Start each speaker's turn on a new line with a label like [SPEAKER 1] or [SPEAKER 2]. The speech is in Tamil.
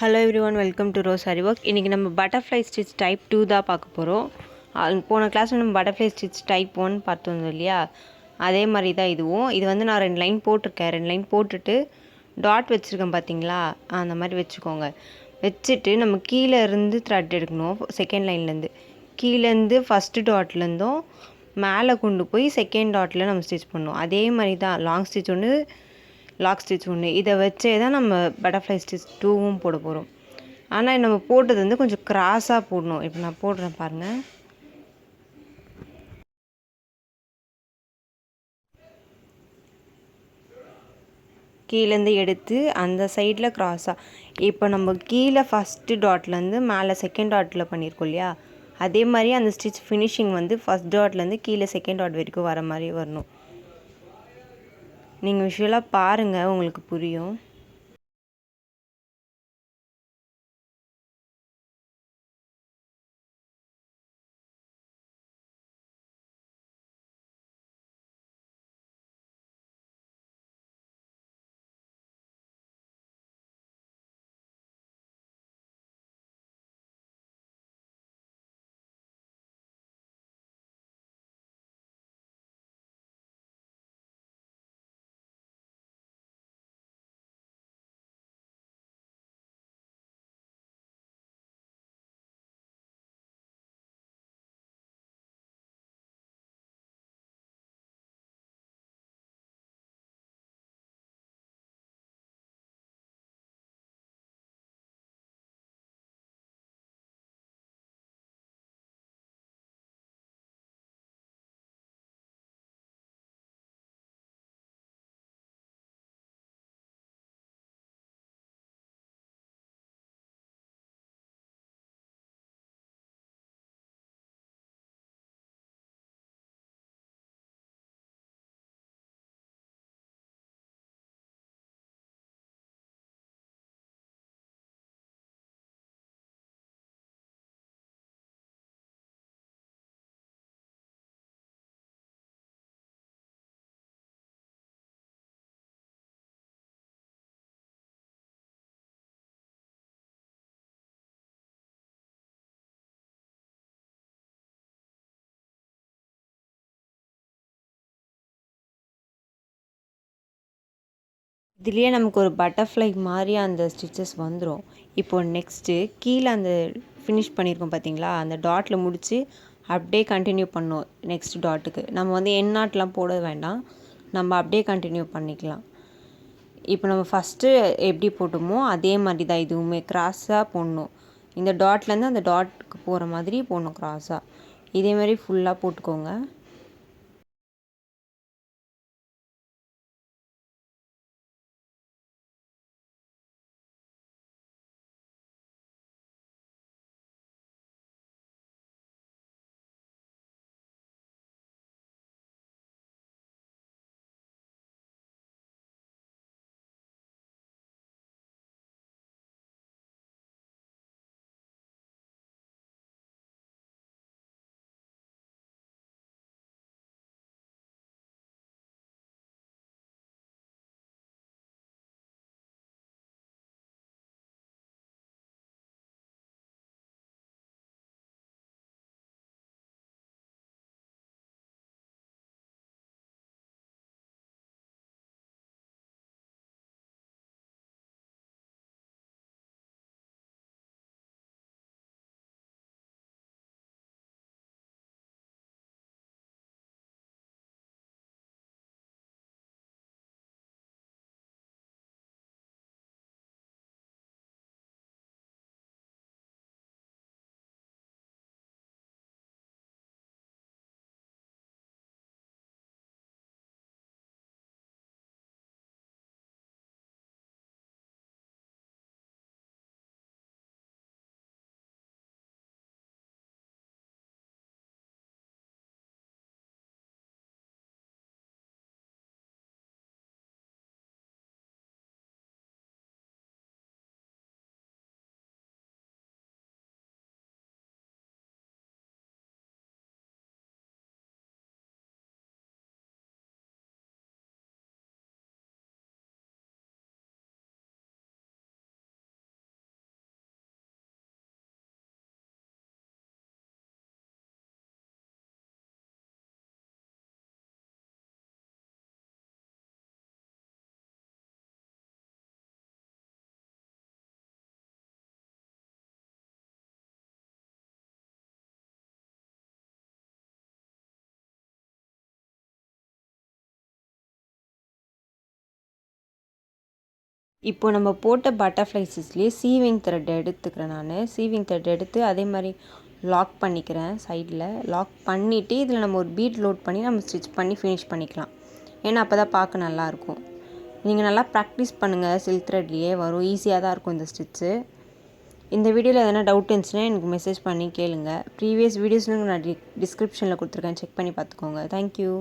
[SPEAKER 1] Hello everyone, welcome to rose sorry work. இன்றைக்கி நம்ம பட்டர்ஃப்ளை ஸ்டிச் டைப் 2 தான் பார்க்க போகிறோம். போன கிளாஸில் நம்ம பட்டர்ஃப்ளை ஸ்டிச் டைப் 1 பார்த்தோம் இல்லையா, அதே மாதிரி தான் இதுவும். இது வந்து நான் 2 லைன் போட்டிருக்கேன். 2 லைன் போட்டுட்டு டாட் வச்சுருக்கேன் பார்த்தீங்களா, அந்த மாதிரி வச்சுக்கோங்க. வச்சுட்டு நம்ம கீழே இருந்து த்ரெட் எடுக்கணும். செகண்ட் லைன்லேருந்து கீழேருந்து ஃபஸ்ட்டு டாட்லேருந்தும் மேலே கொண்டு போய் செகண்ட் டாட்டில் நம்ம ஸ்டிச் பண்ணணும். அதே மாதிரி தான் லாங் ஸ்டிச் ஒன்று, லாக் ஸ்டிச் ஒன்று. இதை வச்சே தான் நம்ம பட்டர்ஃப்ளை ஸ்டிச் 2வும் போட போகிறோம். ஆனால் நம்ம போட்டது வந்து கொஞ்சம் கிராஸாக போடணும். இப்போ நான் போடுறேன் பாருங்கள். கீழேருந்து எடுத்து அந்த சைடில் கிராஸாக. இப்போ நம்ம கீழே ஃபஸ்ட்டு டாட்லேருந்து மேலே செகண்ட் டாட்டில் பண்ணியிருக்கோம் இல்லையா, அதே மாதிரி அந்த ஸ்டிச் ஃபினிஷிங் வந்து ஃபஸ்ட் டாட்லேருந்து கீழே செகண்ட் டாட் வரைக்கும் வர மாதிரி வரணும். நீங்கள் விஷுவலாக பாருங்கள், உங்களுக்கு புரியும். இதுலேயே நமக்கு ஒரு பட்டர்ஃப்ளை மாதிரி அந்த ஸ்டிச்சஸ் வந்துடும். இப்போது நெக்ஸ்ட்டு கீழே அந்த ஃபினிஷ் பண்ணியிருக்கோம் பார்த்தீங்களா, அந்த டாட்டில் முடித்து அப்படியே கண்டினியூ பண்ணோம். நெக்ஸ்ட் டாட்டுக்கு நம்ம வந்து எண்ணாட்லாம் போட வேண்டாம், நம்ம அப்படியே கண்டினியூ பண்ணிக்கலாம். இப்போ நம்ம ஃபஸ்ட்டு எப்படி போட்டோமோ அதே மாதிரி தான் இதுவுமே கிராஸாக போடணும். இந்த டாட்லேருந்து அந்த டாட்டுக்கு போகிற மாதிரி போடணும் கிராஸாக. இதே மாதிரி ஃபுல்லாக போட்டுக்கோங்க. இப்போ நம்ம போட்ட பட்டர்ஃப்ளை ஸ்டிச்லேயே சீவிங் த்ரெட் எடுத்துக்கிறேன் நான். சீவிங் த்ரெட் எடுத்து அதே மாதிரி லாக் பண்ணிக்கிறேன் சைடில். லாக் பண்ணிவிட்டு இதில் நம்ம ஒரு பீட் லோட் பண்ணி நம்ம ஸ்டிச் பண்ணி ஃபினிஷ் பண்ணிக்கலாம். ஏன்னா அப்போ தான் பார்க்க நல்லாயிருக்கும். நீங்கள் நல்லா ப்ராக்டிஸ் பண்ணுங்கள், சில்க் த்ரெட்லேயே வரும், ஈஸியாக தான் இருக்கும் இந்த ஸ்டிச்சு. இந்த வீடியோவில் எதனா டவுட் இருந்துச்சுன்னா எனக்கு மெசேஜ் பண்ணி கேளுங்க. ப்ரீவியஸ் வீடியோஸ்னு நான் டிஸ்கிரிப்ஷனில் கொடுத்துருக்கேன், செக் பண்ணி பார்த்துக்கோங்க. தேங்க்யூ.